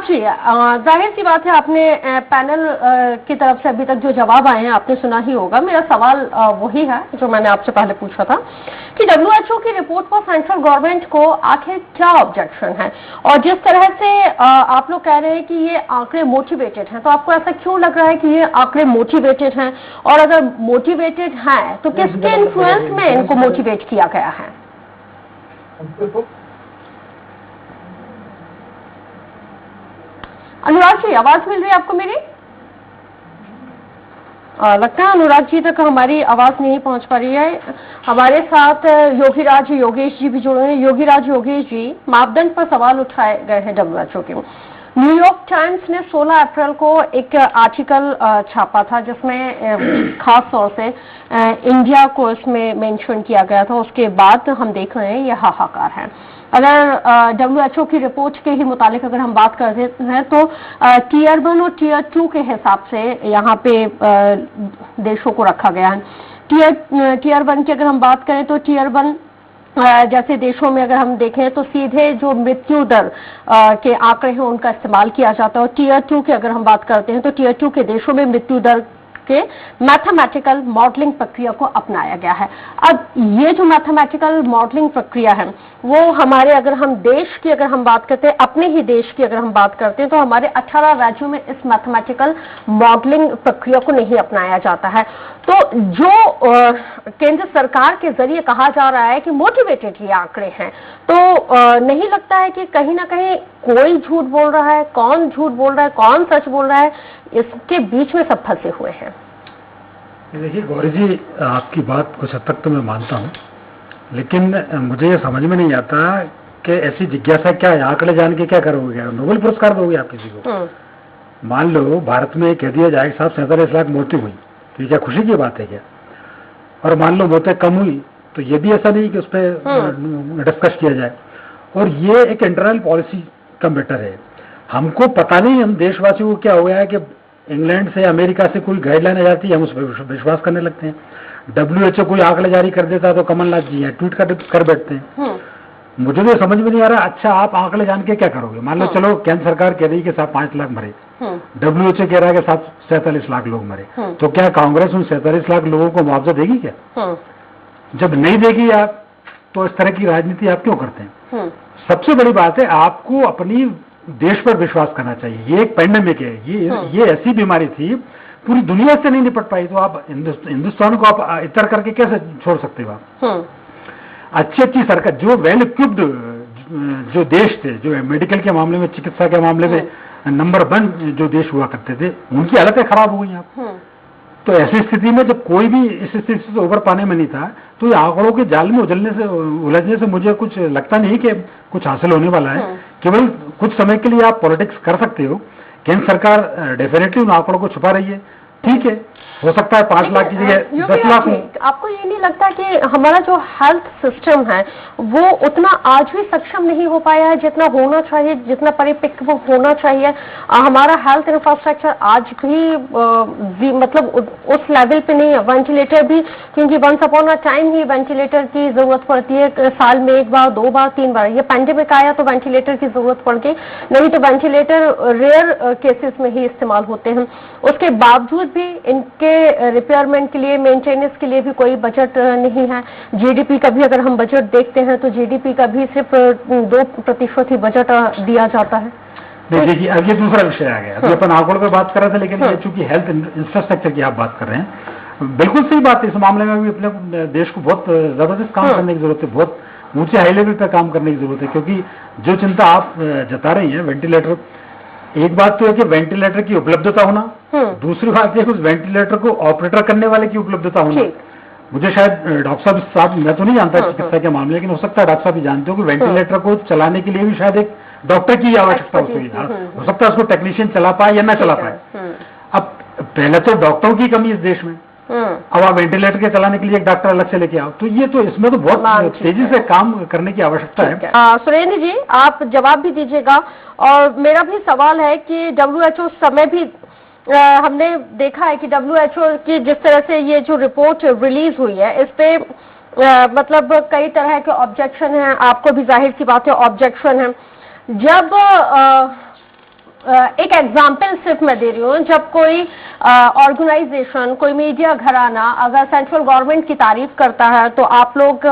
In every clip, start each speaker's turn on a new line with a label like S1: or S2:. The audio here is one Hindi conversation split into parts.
S1: जी, जाहिर सी बात है, आपने पैनल की तरफ से अभी तक जो जवाब आए हैं आपने सुना ही होगा। मेरा सवाल वही है जो मैंने आपसे पहले पूछा था कि डब्ल्यूएचओ की रिपोर्ट पर सेंट्रल गवर्नमेंट को आखिर क्या ऑब्जेक्शन है, और जिस तरह से आप लोग कह रहे हैं कि ये आंकड़े मोटिवेटेड हैं, तो आपको ऐसा क्यों लग रहा है कि ये आंकड़े मोटिवेटेड हैं, और अगर मोटिवेटेड हैं तो किसके इन्फ्लुएंस में इनको मोटिवेट किया गया है? अनुराग जी, आवाज मिल रही है आपको मेरी? लगता है अनुराग जी तक हमारी आवाज नहीं पहुंच पा रही है। हमारे साथ योगीराज योगेश जी भी जुड़े हैं। योगीराज योगेश जी, मापदंड पर सवाल उठाए गए हैं डब्ल्यूएचओ के। न्यूयॉर्क टाइम्स ने 16 अप्रैल को एक आर्टिकल छापा था जिसमें खास तौर से इंडिया को इसमें मेंशन किया गया था। उसके बाद हम देख रहे हैं ये हाहाकार है। अगर डब्ल्यूएचओ की रिपोर्ट के ही मुतालिक अगर हम बात करते हैं तो टीयर 1 और टीयर 2 के हिसाब से यहाँ पे देशों को रखा गया है। टीयर 1 की अगर हम बात करें तो टीयर 1 जैसे देशों में अगर हम देखें तो सीधे जो मृत्यु दर के आंकड़े हैं उनका इस्तेमाल किया जाता है, और टीयर 2 की अगर हम बात करते हैं तो टीयर 2 के देशों में मृत्यु दर के मैथमेटिकल मॉडलिंग प्रक्रिया को अपनाया गया है। अब ये जो मैथमेटिकल मॉडलिंग प्रक्रिया है वो हमारे, अगर हम देश की अगर हम बात करते हैं, अपने ही देश की अगर हम बात करते हैं तो हमारे 18 राज्यों में इस मैथमेटिकल मॉडलिंग प्रक्रिया को नहीं अपनाया जाता है। तो जो केंद्र सरकार के जरिए कहा जा रहा है कि मोटिवेटेड ये आंकड़े हैं, तो नहीं लगता है कि कहीं ना कहीं कोई झूठ बोल रहा है? कौन झूठ बोल रहा है, कौन सच बोल रहा है, इसके बीच में सब फंसे हुए हैं।
S2: देखिए गौरी जी, आपकी बात कुछ हद तक तो मैं मानता हूँ, लेकिन मुझे ये समझ में नहीं आता कि ऐसी जिज्ञासा क्या है, आंकड़े जान के क्या करोगे? नोबेल पुरस्कार दोगे आप किसी को? मान लो भारत में कह दिया जाए साहब 47 लाख मौतें हुई, तो ये क्या खुशी की बात है क्या? और मान लो मौतें कम हुई तो ये भी ऐसा नहीं कि उस पर डिस्कस किया जाए। और ये एक इंटरनल पॉलिसी का मैटर है। हमको पता नहीं, हम देशवासियों को क्या हो गया है कि इंग्लैंड से अमेरिका से कोई गाइडलाइन आ जाती है, हम उस पर विश्वास करने लगते हैं। डब्ल्यूएचओ कोई आंकड़े जारी कर देता है तो कमलनाथ जी है ट्वीट कर बैठते हैं। मुझे तो समझ में नहीं आ रहा, अच्छा आप आंकड़े जान के क्या करोगे? मान लो चलो केंद्र सरकार कह रही है कि साहब 5 लाख मरे, डब्ल्यूएचओ कह रहा है कि साहब 47 लाख लोग मरे, तो क्या कांग्रेस उन 47 लाख लोगों को मुआवजा देगी क्या? जब नहीं देगी आप, तो इस तरह की राजनीति आप क्यों करते हैं? सबसे बड़ी बात है, आपको अपनी देश पर विश्वास करना चाहिए। ये एक पैंडेमिक है, ये ऐसी बीमारी थी पूरी दुनिया से नहीं निपट पाई, तो आप हिंदुस्तान को आप इतर करके कैसे छोड़ सकते हो आप? अच्छी सरकार, जो वेल इक्विप्ड जो देश थे, जो मेडिकल के मामले में, चिकित्सा के मामले में नंबर 1 जो देश हुआ करते थे, उनकी हालतें खराब हो गई आप। तो ऐसी स्थिति में जब कोई भी इस स्थिति से उबर पाने में नहीं था, तो ये आंकड़ों के जाल में उलझने से मुझे कुछ लगता नहीं कि कुछ हासिल होने वाला है। केवल कुछ समय के लिए आप पॉलिटिक्स कर सकते हो। केंद्र सरकार डेफिनेटली उन आंकड़ों को छुपा रही है, ठीक है, हो सकता है 5 लाख की जगह 10 लाख हो।
S1: आपको ये नहीं लगता कि हमारा जो हेल्थ सिस्टम है वो उतना आज भी सक्षम नहीं हो पाया है जितना होना चाहिए, जितना परिपक्व होना चाहिए? हमारा हेल्थ इंफ्रास्ट्रक्चर आज भी मतलब उस लेवल पे नहीं है। वेंटिलेटर भी, क्योंकि वंस अपॉन अ टाइम ही वेंटिलेटर की जरूरत पड़ती है, साल में 1 बार 2 बार 3 बार। ये पैंडेमिक आया तो वेंटिलेटर की जरूरत पड़ गई, नहीं तो वेंटिलेटर रेयर केसेस में ही इस्तेमाल होते हैं। उसके बावजूद भी इनके रिपेयरमेंट के लिए, मेंटेनेंस के लिए भी कोई बजट नहीं है। जीडीपी का भी अगर हम बजट देखते हैं तो जीडीपी का भी सिर्फ 2% ही बजट दिया जाता है।
S2: देखिए अब ये दूसरा विषय आ गया। अभी अपन आंकड़ों पे बात कर रहे थे, लेकिन ये चूंकि हेल्थ इंफ्रास्ट्रक्चर की आप बात कर रहे हैं, बिल्कुल सही बात है। इस मामले में भी अपने देश को बहुत जबरदस्त काम करने की जरूरत है, बहुत ऊंचे हाई लेवल पर काम करने की जरूरत है, क्योंकि जो चिंता आप जता रही हैं वेंटिलेटर, एक बात तो है कि वेंटिलेटर की उपलब्धता होना, दूसरी बात है उस वेंटिलेटर को ऑपरेटर करने वाले की उपलब्धता होना। मुझे शायद डॉक्टर साहब, मैं तो नहीं जानता चिकित्सा के मामले, लेकिन हो सकता है डॉक्टर साहब भी जानते हो कि वेंटिलेटर को चलाने के लिए भी शायद एक डॉक्टर की आवश्यकता होती है। हो सकता है उसको टेक्नीशियन चला पाए या ना चला पाए। अब पहले तो डॉक्टरों की कमी इस देश में, अब आप वेंटिलेटर के चलाने के लिए एक डॉक्टर अलग से लेके आओ, तो ये तो इसमें तो बहुत तेजी से काम करने की आवश्यकता है।
S1: सुरेंद्र जी, आप जवाब भी दीजिएगा। और मेरा भी सवाल है कि डब्ल्यूएचओ समय भी हमने देखा है कि डब्ल्यूएचओ की जिस तरह से ये जो रिपोर्ट रिलीज हुई है, इस पे मतलब कई तरह के ऑब्जेक्शन हैं। आपको भी जाहिर सी बात है ऑब्जेक्शन है। जब एक एग्जाम्पल सिर्फ मैं दे रही हूँ, जब कोई ऑर्गेनाइजेशन, कोई मीडिया घराना अगर सेंट्रल गवर्नमेंट की तारीफ करता है तो आप लोग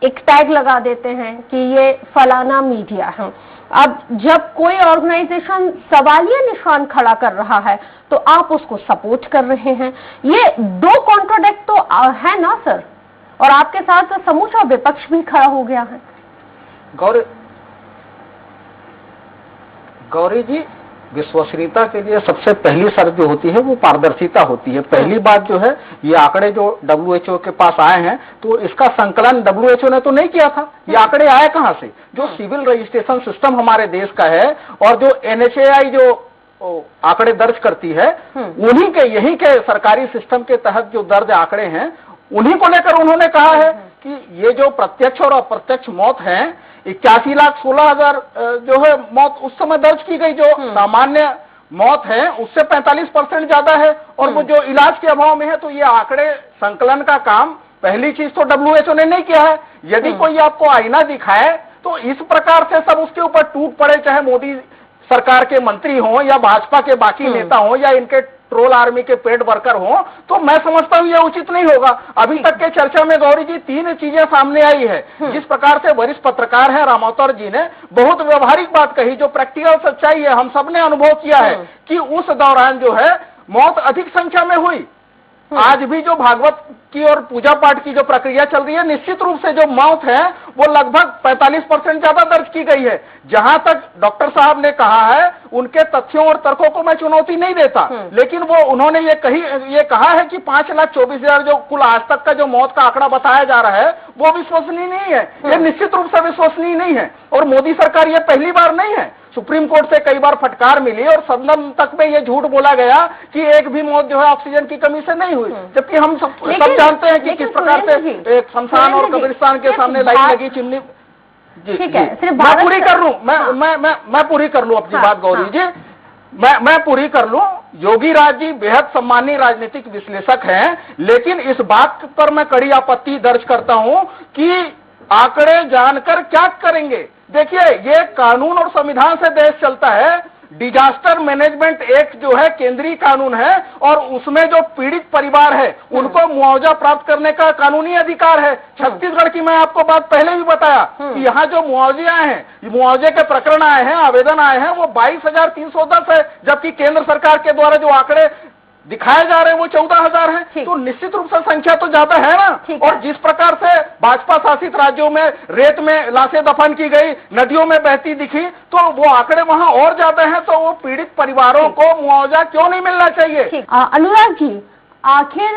S1: एक टैग लगा देते हैं कि ये फलाना मीडिया है। अब जब कोई ऑर्गेनाइजेशन सवालिया निशान खड़ा कर रहा है तो आप उसको सपोर्ट कर रहे हैं। ये दो कॉन्ट्राडिक्ट तो है ना सर, और आपके साथ समूचा विपक्ष भी खड़ा हो गया है।
S3: गौरी जी, विश्वसनीयता के लिए सबसे पहली शर्त जो होती है वो पारदर्शिता होती है। पहली बात जो है, ये आंकड़े जो WHO के पास आए हैं तो इसका संकलन WHO ने तो नहीं किया था। ये आंकड़े आए कहां से? जो सिविल रजिस्ट्रेशन सिस्टम हमारे देश का है और जो NHAI जो आंकड़े दर्ज करती है, उन्हीं के, यही के सरकारी सिस्टम के तहत जो दर्ज आंकड़े हैं, उन्हीं को लेकर उन्होंने कहा है कि ये जो प्रत्यक्ष और अप्रत्यक्ष मौत है, 81,16,000 जो है मौत उस समय दर्ज की गई, जो सामान्य मौत है उससे 45% ज्यादा है, और वो जो इलाज के अभाव में है। तो ये आंकड़े संकलन का काम पहली चीज तो WHO ने नहीं किया है। यदि कोई आपको आईना दिखाए तो इस प्रकार से सब उसके ऊपर टूट पड़े, चाहे मोदी सरकार के मंत्री हों या भाजपा के बाकी नेता हों या इनके ट्रोल आर्मी के पेड वर्कर हों, तो मैं समझता हूं यह उचित नहीं होगा। अभी तक के चर्चा में गौरी जी 3 चीजें सामने आई है। जिस प्रकार से वरिष्ठ पत्रकार हैं रामौतर जी ने बहुत व्यवहारिक बात कही, जो प्रैक्टिकल सच्चाई है, हम सबने अनुभव किया है कि उस दौरान जो है मौत अधिक संख्या में हुई। आज भी जो भागवत की और पूजा पाठ की जो प्रक्रिया चल रही है, निश्चित रूप से जो मौत है वो लगभग 45% ज्यादा दर्ज की गई है। जहां तक डॉक्टर साहब ने कहा है, उनके तथ्यों और तर्कों को मैं चुनौती नहीं देता, लेकिन वो उन्होंने ये कहा है कि 5,24,000 जो कुल आज तक का जो मौत का आंकड़ा बताया जा रहा है वो विश्वसनीय नहीं है। ये निश्चित रूप से विश्वसनीय नहीं है, और मोदी सरकार ये पहली बार नहीं है। सुप्रीम कोर्ट से कई बार फटकार मिली और सदन तक में ये झूठ बोला गया कि एक भी मौत जो है ऑक्सीजन की कमी से नहीं हुई, जबकि हम सब जानते हैं कि किस प्रकार से एक शमशान और कब्रिस्तान के सामने लाइन लगी, चिमनी।
S1: ठीक है, सिर्फ
S3: मैं पूरी कर लूं, मैं पूरी कर लूं अपनी बात गौरी जी, मैं पूरी कर लूं। योगी राज जी बेहद सम्मानीय राजनीतिक विश्लेषक हैं, लेकिन इस बात पर मैं कड़ी आपत्ति दर्ज करता हूं कि आंकड़े जानकर क्या करेंगे। देखिए, ये कानून और संविधान से देश चलता है। डिजास्टर मैनेजमेंट एक्ट जो है केंद्रीय कानून है, और उसमें जो पीड़ित परिवार है उनको मुआवजा प्राप्त करने का कानूनी अधिकार है। छत्तीसगढ़ की मैं आपको बात पहले भी बताया कि यहाँ जो मुआवजे आए हैं, मुआवजे के प्रकरण आए हैं, आवेदन आए हैं, वो 22,310 है, जबकि केंद्र सरकार के द्वारा जो आंकड़े दिखाए जा रहे हैं वो 14,000 है। तो निश्चित रूप से संख्या तो ज्यादा है ना। और जिस प्रकार से भाजपा शासित राज्यों में रेत में लाशें दफन की गई, नदियों में बहती दिखी, तो वो आंकड़े वहां और ज्यादा हैं। तो वो पीड़ित परिवारों को मुआवजा क्यों नहीं मिलना चाहिए?
S1: अनुराग जी, आखिर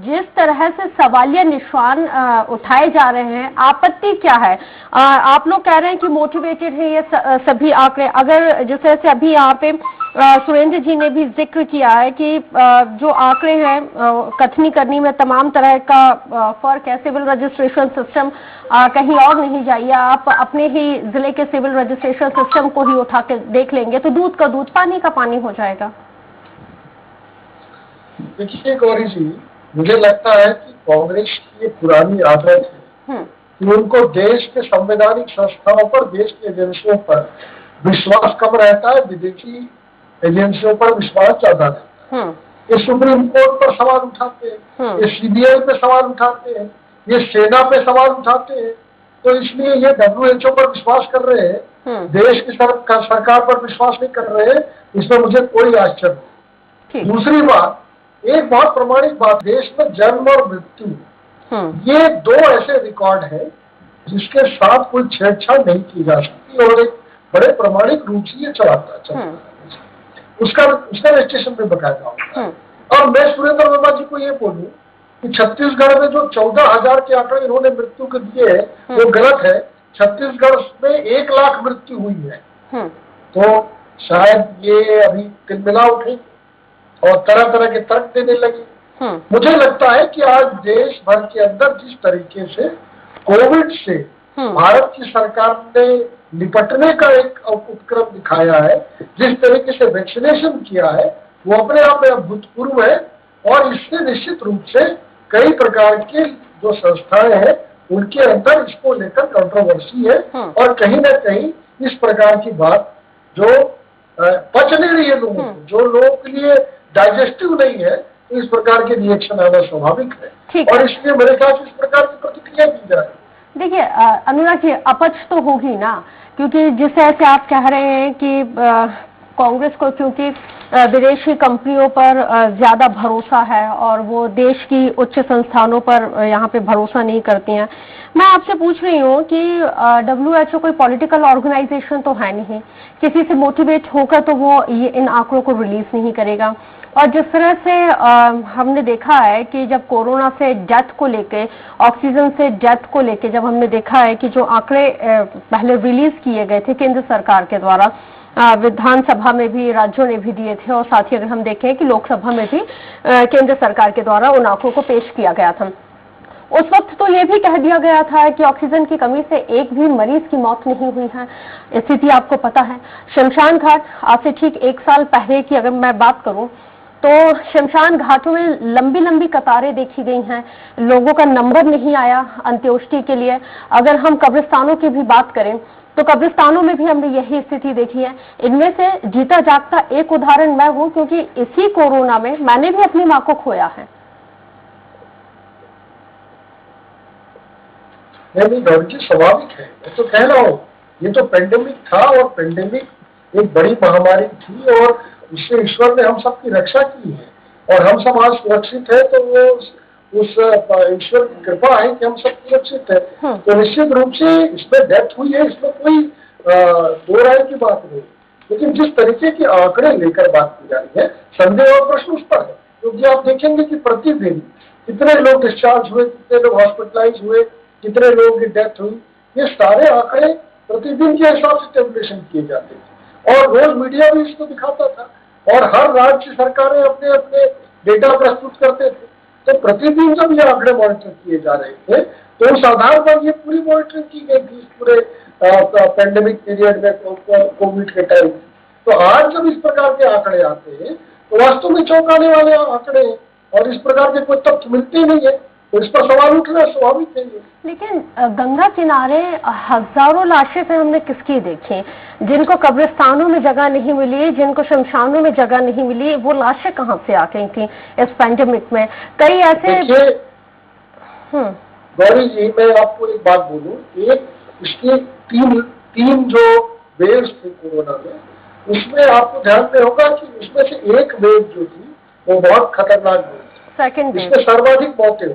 S1: जिस तरह से सवालिया निशान उठाए जा रहे हैं, आपत्ति क्या है? आप लोग कह रहे हैं कि मोटिवेटेड है ये सभी आंकड़े। अगर जैसे अभी यहाँ पे सुरेंद्र जी ने भी जिक्र किया है कि जो आंकड़े हैं, कथनी करनी में तमाम तरह का फर्क है। सिविल रजिस्ट्रेशन सिस्टम कहीं और नहीं जाइए, आप अपने ही जिले के सिविल रजिस्ट्रेशन सिस्टम को ही उठा के देख लेंगे तो दूध का दूध, पानी का पानी हो जाएगा।
S4: देखिए गौरी जी, मुझे लगता है कि कांग्रेस की पुरानी आदत है कि उनको देश के संवैधानिक संस्थाओं पर, देश की एजेंसियों पर विश्वास कम रहता है, विदेशी एजेंसियों पर विश्वास ज्यादा रहता है। ये सुप्रीम कोर्ट पर सवाल उठाते हैं, ये CBI पे सवाल उठाते हैं, ये सेना पे सवाल उठाते हैं। तो इसलिए ये WHO पर विश्वास कर रहे हैं, देश की सरकार पर विश्वास नहीं कर रहे हैं। इसमें मुझे कोई आश्चर्य नहीं। दूसरी बात, एक बहुत प्रमाणिक बात, देश में जन्म और मृत्यु, ये 2 ऐसे रिकॉर्ड है जिसके साथ कोई छेड़छाड़ नहीं की जा सकती, और एक बड़े प्रमाणिक रूप से ये चलता है। उसका रजिस्ट्रेशन में बकायदा होता है। और मैं सुरेंद्र वर्मा जी को ये बोलूं कि छत्तीसगढ़ में जो 14,000 के आंकड़े इन्होंने मृत्यु के दिए है वो गलत है। छत्तीसगढ़ में 1 लाख मृत्यु हुई है। तो शायद ये अभी तिलमिला उठी और तरह तरह के तर्क देने लगी। मुझे लगता है कि आज देश भर के अंदर जिस तरीके से कोविड से भारत की सरकार ने निपटने का एक उपक्रम दिखाया है, जिस तरीके से वैक्सीनेशन किया है, वो अपने आप में अभूतपूर्व है। और इससे निश्चित रूप से कई प्रकार की जो संस्थाएं हैं उनके अंदर इसको लेकर कंट्रोवर्सी है, और कहीं ना कहीं इस प्रकार की बात जो पच नहीं रही है लोगों को, जो लोगों के लिए डाइजेस्टिव नहीं है, तो इस प्रकार के रिएक्शन आना स्वाभाविक है और इसलिए मेरे ख्याल से इस प्रकार की प्रतिक्रिया दी जा रही है।
S1: देखिए अनुराग जी, अपच तो होगी ना, क्योंकि जिस तरह से आप कह रहे हैं कि कांग्रेस को क्योंकि विदेशी कंपनियों पर ज्यादा भरोसा है और वो देश की उच्च संस्थानों पर यहाँ पे भरोसा नहीं करती हैं। मैं आपसे पूछ रही हूँ कि WHO कोई पॉलिटिकल ऑर्गेनाइजेशन तो है नहीं, किसी से मोटिवेट होकर तो वो ये इन आंकड़ों को रिलीज नहीं करेगा। और जिस तरह से हमने देखा है कि जब कोरोना से डेथ को लेके, ऑक्सीजन से डेथ को लेके जब हमने देखा है कि जो आंकड़े पहले रिलीज किए गए थे केंद्र सरकार के द्वारा, विधानसभा में भी राज्यों ने भी दिए थे और साथ ही अगर हम देखें कि लोकसभा में भी केंद्र सरकार के द्वारा उन आंकड़ों को पेश किया गया था, उस वक्त तो ये भी कह दिया गया था कि ऑक्सीजन की कमी से एक भी मरीज की मौत नहीं हुई है। स्थिति आपको पता है, शमशान घाट आज से ठीक 1 साल पहले की अगर मैं बात करूं तो शमशान घाटों में लंबी लंबी कतारें देखी गई हैं, लोगों का नंबर नहीं आया अंत्येष्टि के लिए। अगर हम कब्रिस्तानों की भी बात करें तो कब्रिस्तानों में भी हमने यही स्थिति देखी है। इनमें से जीता जागता एक उदाहरण मैं हूं, क्योंकि इसी कोरोना में मैंने भी अपनी मां को खोया है।
S4: नहीं गौरी जी, स्वाभाविक है, मैं तो कह रहा हूँ ये तो पेंडेमिक था और पेंडेमिक एक बड़ी महामारी थी और इससे ईश्वर ने हम सबकी रक्षा की है और हम सब आज सुरक्षित है, तो वो उस ईश्वर की कृपा है कि हम सब सुरक्षित है। तो निश्चित रूप से इसमें डेथ हुई है, इसमें कोई दो राय की बात नहीं, लेकिन जिस तरीके के आंकड़े लेकर बात की जा रही है, संदेह और प्रश्न उस पर है। क्योंकि आप देखेंगे कि प्रतिदिन कितने लोग डिस्चार्ज हुए, कितने लोग हॉस्पिटलाइज हुए, कितने लोगों की डेथ हुई, ये सारे आंकड़े प्रतिदिन के हिसाब से टेबुलेशन किए जाते थे और रोज मीडिया भी इसको दिखाता था और हर राज्य सरकारें अपने अपने डेटा प्रस्तुत करते थे। तो प्रतिदिन जब ये आंकड़े मॉनिटर किए जा रहे थे तो उस आधार पर ये पूरी मॉनिटरिंग की गई थी इस पूरे पेंडेमिक पीरियड में, कोविड के टाइम। तो आज जब इस प्रकार के आंकड़े आते हैं तो वास्तव में चौंकाने वाले आंकड़े हैं और इस प्रकार के कोई तथ्य मिलते नहीं है, तो इस पर सवाल उठना स्वाभाविक है।
S1: लेकिन गंगा किनारे हजारों लाशें से हमने किसकी देखी, जिनको कब्रिस्तानों में जगह नहीं मिली, जिनको शमशानों में जगह नहीं मिली, वो लाशें कहाँ से आ गई थी इस पैंडेमिक में? कई ऐसे
S4: गौरी जी, मैं आपको एक बात बोलूं, एक इसके तीन जो वेव्स थे कोरोना में, उसमें आपको ध्यान में होगा कि उसमें से एक वेव जो थी वो बहुत खतरनाक वेव,
S1: सेकंड
S4: इसमें सर्वाधिक मौतें हुई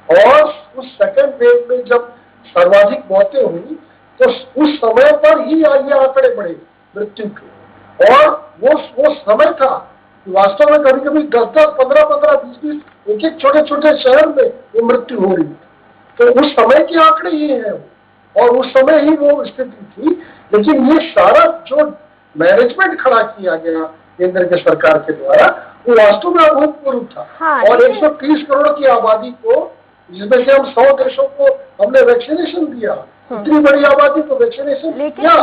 S4: और उस सेकंड वेव में जब सर्वाधिक मौतें हुई तो उस समय पर ही ये आंकड़े बढ़े मृत्यु के, और वो समय था कि वास्तव में कभी कभी 10-10, 15-15, 20-20 एक छोटे छोटे शहर में ये मृत्यु हो रही। तो उस समय के आंकड़े ये हैं और उस समय ही वो स्थिति थी। लेकिन ये सारा जो मैनेजमेंट खड़ा किया गया केंद्र के सरकार के द्वारा, वो वास्तव में अभूतपूर्व था। और 130 करोड़ की आबादी को, जिसमें से हम 100 देशों को हमने वैक्सीनेशन दिया, इतनी बड़ी आबादी को वैक्सीनेशन दिया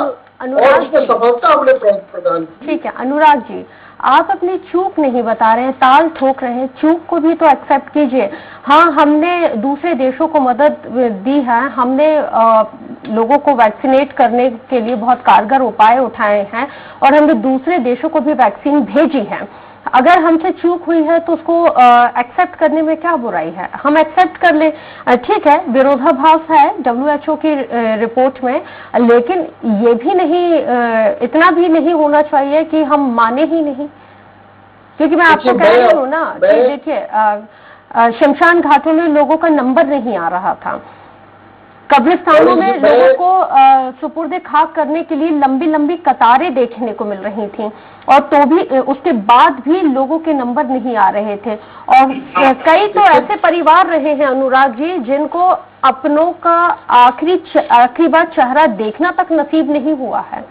S4: और उसमें सफलता हमने प्रदान की।
S1: ठीक है अनुराग जी, आप अपनी चूक नहीं बता रहे हैं, ताल ठोक रहे हैं, चूक को भी तो एक्सेप्ट कीजिए। हाँ, हमने दूसरे देशों को मदद दी है, हमने लोगों को वैक्सीनेट करने के लिए बहुत कारगर उपाय उठाए हैं और हमने दूसरे देशों को भी वैक्सीन भेजी है। अगर हमसे चूक हुई है तो उसको एक्सेप्ट करने में क्या बुराई है, हम एक्सेप्ट कर ले। ठीक है, विरोधाभास है WHO की रिपोर्ट में, लेकिन ये भी नहीं, इतना भी नहीं होना चाहिए कि हम माने ही नहीं। क्योंकि मैं आपको कह रही हूँ ना कि देखिए शमशान घाटों में लोगों का नंबर नहीं आ रहा था, कब्रिस्तानों में लोगों को सुपुर्द खाक करने के लिए लंबी लंबी कतारें देखने को मिल रही थी और तो भी उसके बाद भी लोगों के नंबर नहीं आ रहे थे। और कई तो ऐसे परिवार रहे हैं अनुराग जी, जिनको अपनों का आखिरी बार चेहरा देखना तक नसीब नहीं हुआ है।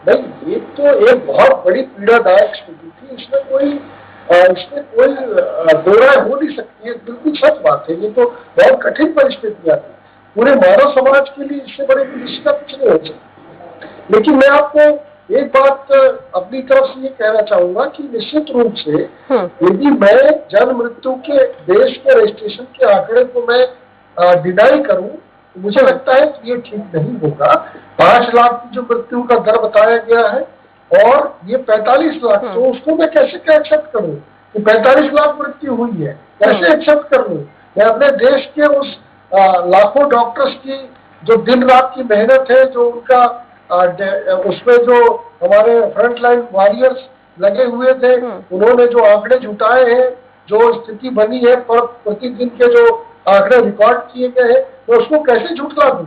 S4: नहीं, ये तो एक बहुत बड़ी पीड़ादायक स्थिति थी, इसमें कोई दोराय हो नहीं सकती है, बिल्कुल सच बात है। ये तो बहुत कठिन परिस्थितियां थी, पूरे मानव समाज के लिए इससे बड़े निश्चित कुछ नहीं हो सकती। लेकिन मैं आपको एक बात अपनी तरफ से ये कहना चाहूंगा कि निश्चित रूप से यदि मैं जन्म मृत्यु के देश के रजिस्ट्रेशन के आंकड़े को मैं डिनाई करूं, मुझे लगता है कि ये ठीक नहीं होगा। 5 लाख की जो मृत्यु का दर बताया गया है और ये 45 लाख, तो उसको मैं कैसे क्या एक्सेप्ट करूं कि 45 लाख मृत्यु हुई है, कैसे एक्सेप्ट कर लूं? मैं अपने देश के उस लाखों डॉक्टर्स की जो दिन रात की मेहनत है, जो उनका उसमें जो हमारे फ्रंट लाइन वॉरियर्स लगे हुए थे, उन्होंने जो आंकड़े जुटाए हैं, जो स्थिति बनी है, पर प्रतिदिन के जो आंकड़े रिकॉर्ड किए गए हैं, तो उसको कैसे झुटला दूं?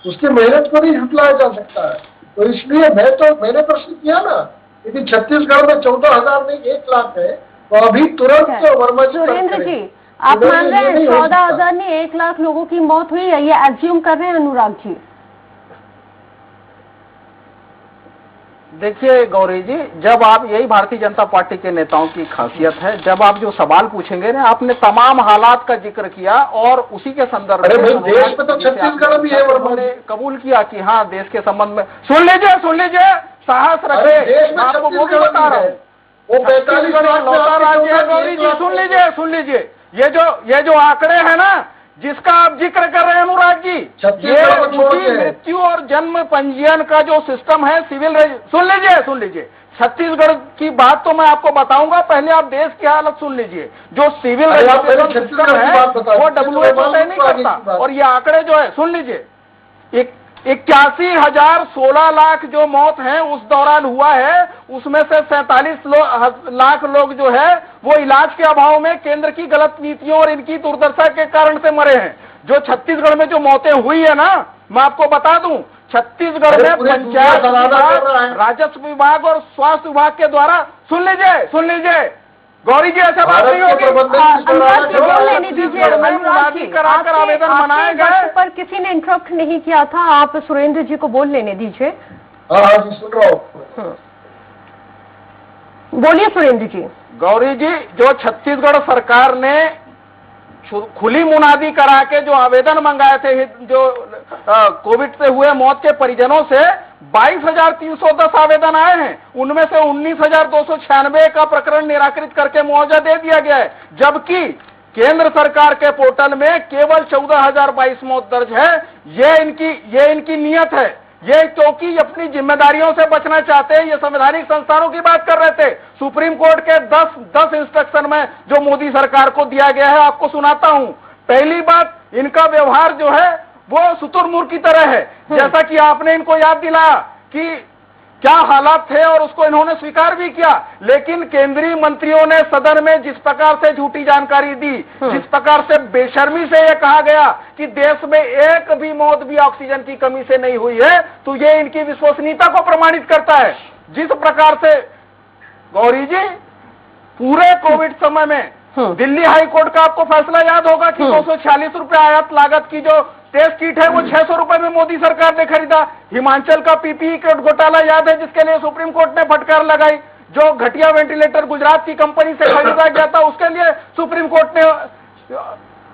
S4: उसकी मेहनत को नहीं झुटलाया जा सकता है। तो इसलिए मैंने प्रश्न किया ना, यदि छत्तीसगढ़ में 14,000 नहीं 1 लाख है, तो अभी तुरंत वर्मा जी
S1: सुरेंद्र जी, आप मान रहे हैं 14,000 नहीं 1 लाख लोगों की मौत हुई है, ये एज्यूम कर रहे हैं अनुराग जी?
S3: देखिए गौरी जी, जब आप, यही भारतीय जनता पार्टी के नेताओं की खासियत है, जब आप जो सवाल पूछेंगे ना, आपने तमाम हालात का जिक्र किया और उसी के संदर्भ में
S4: देश में तो छत्तीसगढ़ भी है,
S3: उन्होंने कबूल किया कि हाँ देश के संबंध में सुन लीजिए साहस रखे, आपको वो भी बता रहा हूँ,
S4: वो 45 लाख
S3: लौटा राज्य है। गौरी जी सुन लीजिए, ये जो आंकड़े हैं ना जिसका आप जिक्र कर रहे हैं अनुराग जी, ये उनकी मृत्यु और जन्म पंजीयन का जो सिस्टम है सिविल, सुन लीजिए छत्तीसगढ़ की बात तो मैं आपको बताऊंगा, पहले आप देश की हालत सुन लीजिए। जो सिविल रजिस्ट्रेशन सिस्टम है वो WHO तय नहीं करता, और ये आंकड़े जो है सुन लीजिए, 81,016 लाख जो मौत है उस दौरान हुआ है, उसमें से 47 लाख लोग जो है वो इलाज के अभाव में केंद्र की गलत नीतियों और इनकी दुर्दशा के कारण से मरे हैं। जो छत्तीसगढ़ में जो मौतें हुई है ना, मैं आपको बता दूं, छत्तीसगढ़ में पंचायत विभाग, राजस्व विभाग और स्वास्थ्य विभाग के द्वारा, सुन लीजिए गौरी जी, ऐसा बात नहीं होगी,
S1: लेने दीजिए,
S3: कराकर आवेदन बनाए गए
S1: पर किसी ने इंटरप्ट नहीं किया था, आप सुरेंद्र जी को बोल लेने दीजिए।
S4: हाँ जी सुन रहा हूँ,
S1: बोलिए सुरेंद्र जी।
S3: गौरी जी, जो छत्तीसगढ़ सरकार ने खुली मुनादी करा के जो आवेदन मंगाए थे, जो कोविड से हुए मौत के परिजनों से 22,310 आवेदन आए हैं, उनमें से 19,296 का प्रकरण निराकृत करके मुआवजा दे दिया गया है, जबकि केंद्र सरकार के पोर्टल में केवल 14,022 मौत दर्ज है। ये इनकी नीयत है, ये क्योंकि अपनी जिम्मेदारियों से बचना चाहते हैं। ये संवैधानिक संस्थानों की बात कर रहे थे, सुप्रीम कोर्ट के 10 इंस्ट्रक्शन में जो मोदी सरकार को दिया गया है, आपको सुनाता हूं। पहली बात, इनका व्यवहार जो है वो शुतुरमुर्ग की तरह है, जैसा कि आपने इनको याद दिलाया कि क्या हालात थे और उसको इन्होंने स्वीकार भी किया, लेकिन केंद्रीय मंत्रियों ने सदन में जिस प्रकार से झूठी जानकारी दी, जिस प्रकार से बेशर्मी से यह कहा गया कि देश में एक भी मौत भी ऑक्सीजन की कमी से नहीं हुई है, तो ये इनकी विश्वसनीयता को प्रमाणित करता है। जिस प्रकार से गौरी जी पूरे कोविड समय में दिल्ली हाई कोर्ट का आपको फैसला याद होगा कि 246 रुपए आयात लागत की जो टेस्ट किट है वो 600 रुपए में मोदी सरकार ने खरीदा। हिमाचल का पीपीई किट घोटाला याद है, जिसके लिए सुप्रीम कोर्ट ने फटकार लगाई। जो घटिया वेंटिलेटर गुजरात की कंपनी से खरीदा गया था, उसके लिए सुप्रीम कोर्ट ने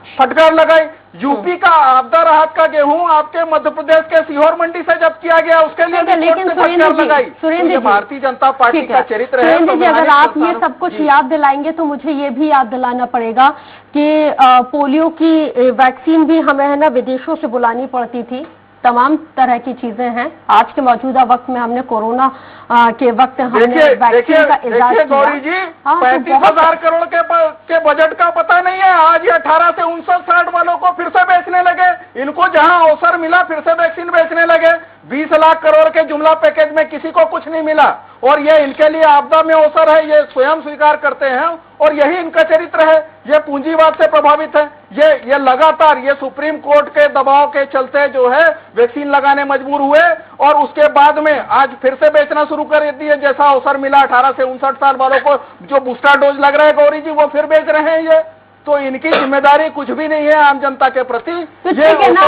S3: फटकार लगाई। यूपी का आपदा राहत का गेहूं आपके मध्य प्रदेश के सीहोर मंडी से जब्त किया गया, उसके लिए
S1: लेकिन
S3: फटकार लगाई।
S1: सुरेंद्र
S3: भारतीय जनता पार्टी का चरित्र है।
S1: सुरेंद्र जी, अगर आप ये सब कुछ याद दिलाएंगे तो मुझे ये भी याद दिलाना पड़ेगा कि पोलियो की वैक्सीन भी हमें है ना विदेशों से बुलानी पड़ती थी। तमाम तरह की चीजें हैं। आज के मौजूदा वक्त में हमने कोरोना के वक्त हमने वैक्सीन का इलाज किया।
S3: गौरी जी, 35,000 करोड़ के बजट का पता नहीं है। आज ये 18 से 59-60 वालों को फिर से बेचने लगे। इनको जहां अवसर मिला फिर से वैक्सीन बेचने लगे। 20 लाख करोड़ के जुमला पैकेज में किसी को कुछ नहीं मिला, और ये इनके लिए आपदा में अवसर है, ये स्वयं स्वीकार करते हैं, और यही इनका चरित्र है। ये पूंजीवाद से प्रभावित है। ये लगातार ये सुप्रीम कोर्ट के दबाव के चलते जो है वैक्सीन लगाने मजबूर हुए, और उसके बाद में आज फिर से बेचना शुरू कर दिए। जैसा अवसर मिला 18 से 59 साल वालों को जो बूस्टर डोज लग रहा है गौरी जी, वो फिर बेच रहे हैं। ये तो इनकी जिम्मेदारी कुछ भी नहीं है आम जनता के प्रति।
S1: तो ठीक है ना,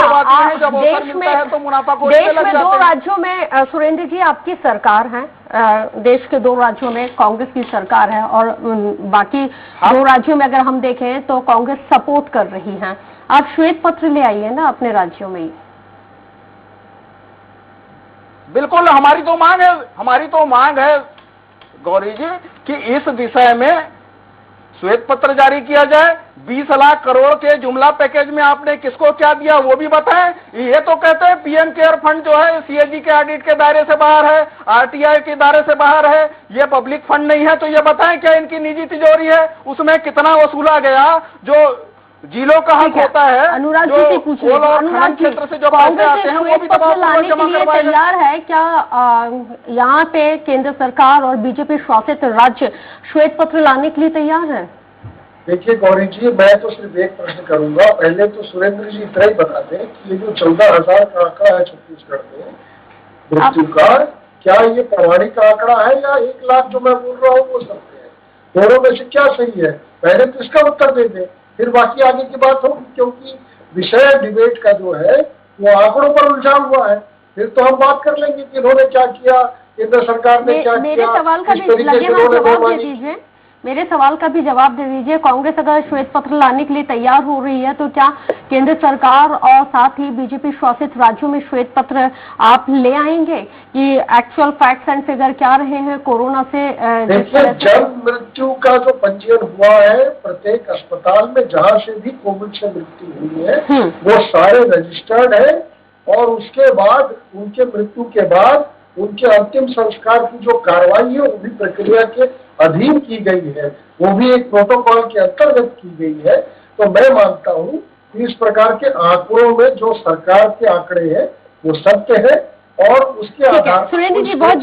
S3: जब अवसर मिलता है तो मुनाफा को
S1: देश में 2 राज्यों में सुरेंद्र जी आपकी सरकार है, देश के 2 राज्यों में कांग्रेस की सरकार है, और बाकी 2 राज्यों में अगर हम देखें तो कांग्रेस सपोर्ट कर रही है। आप श्वेत पत्र ले आइए ना अपने राज्यों में ही।
S3: बिल्कुल, हमारी तो मांग है गौरी जी कि इस विषय में श्वेत पत्र जारी किया जाए। 20 लाख करोड़ के जुमला पैकेज में आपने किसको क्या दिया वो भी बताएं। ये तो कहते हैं पीएम केयर फंड जो है सीएजी के ऑडिट के दायरे से बाहर है, आरटीआई के दायरे से बाहर है, ये पब्लिक फंड नहीं है। तो ये बताएं क्या इनकी निजी तिजोरी है, उसमें कितना वसूला गया, जो जिलों का हक होता है,
S1: अनुराग
S3: जो
S1: जी से पूछ
S3: कोल और खनन क्षेत्र से जो पैसे आते हैं वो भी दबाव
S1: लाने
S3: जमा
S1: के लिए
S3: करवाए जाए।
S1: तैयार है क्या? यहाँ पे केंद्र सरकार और बीजेपी शासित राज्य श्वेत पत्र लाने के लिए तैयार है?
S4: देखिए गौरी जी, मैं तो सिर्फ एक प्रश्न करूंगा। पहले तो सुरेंद्र जी इतना ही बता दें कि ये जो 14,000 का आंकड़ा है छत्तीसगढ़ में मृत्यु का, क्या ये प्रामाणिक आंकड़ा है या 1 लाख जो मैं बोल रहा हूँ वो सत्य है? दोनों में से क्या सही है? पहले तो इसका उत्तर दे दें, फिर बाकी आगे की बात होगी, क्योंकि विषय डिबेट का जो है वो आंकड़ों पर उलझा हुआ है। फिर तो हम बात कर लेंगे कि इन्होंने क्या किया, केंद्र सरकार ने क्या
S1: मेरे
S4: किया,
S1: सवाल का
S4: किस
S1: भी
S4: तरीके से
S1: जवाब दे
S4: बेईमानी की।
S1: दीजिए। मेरे सवाल का भी जवाब दे दीजिए। कांग्रेस अगर श्वेत पत्र लाने के लिए तैयार हो रही है तो क्या केंद्र सरकार और साथ ही बीजेपी शासित राज्यों में श्वेत पत्र आप ले आएंगे कि एक्चुअल फैक्ट्स एंड फिगर क्या रहे हैं कोरोना से?
S4: देखिए, जन्म मृत्यु का जो पंजीयन हुआ है प्रत्येक अस्पताल में जहां से भी कोविड से मृत्यु हुई है वो सारे रजिस्टर्ड है, और उसके बाद उनके मृत्यु के बाद उनके अंतिम संस्कार की जो कार्रवाई है वो भी प्रक्रिया के अधीन की गई है, वो भी एक प्रोटोकॉल के अंतर्गत की गई है। तो मैं मानता हूँ कि इस प्रकार के आंकड़ों में जो सरकार के आंकड़े हैं वो सत्य है, और उसके आधार
S1: सुरेंद्र जी बहुत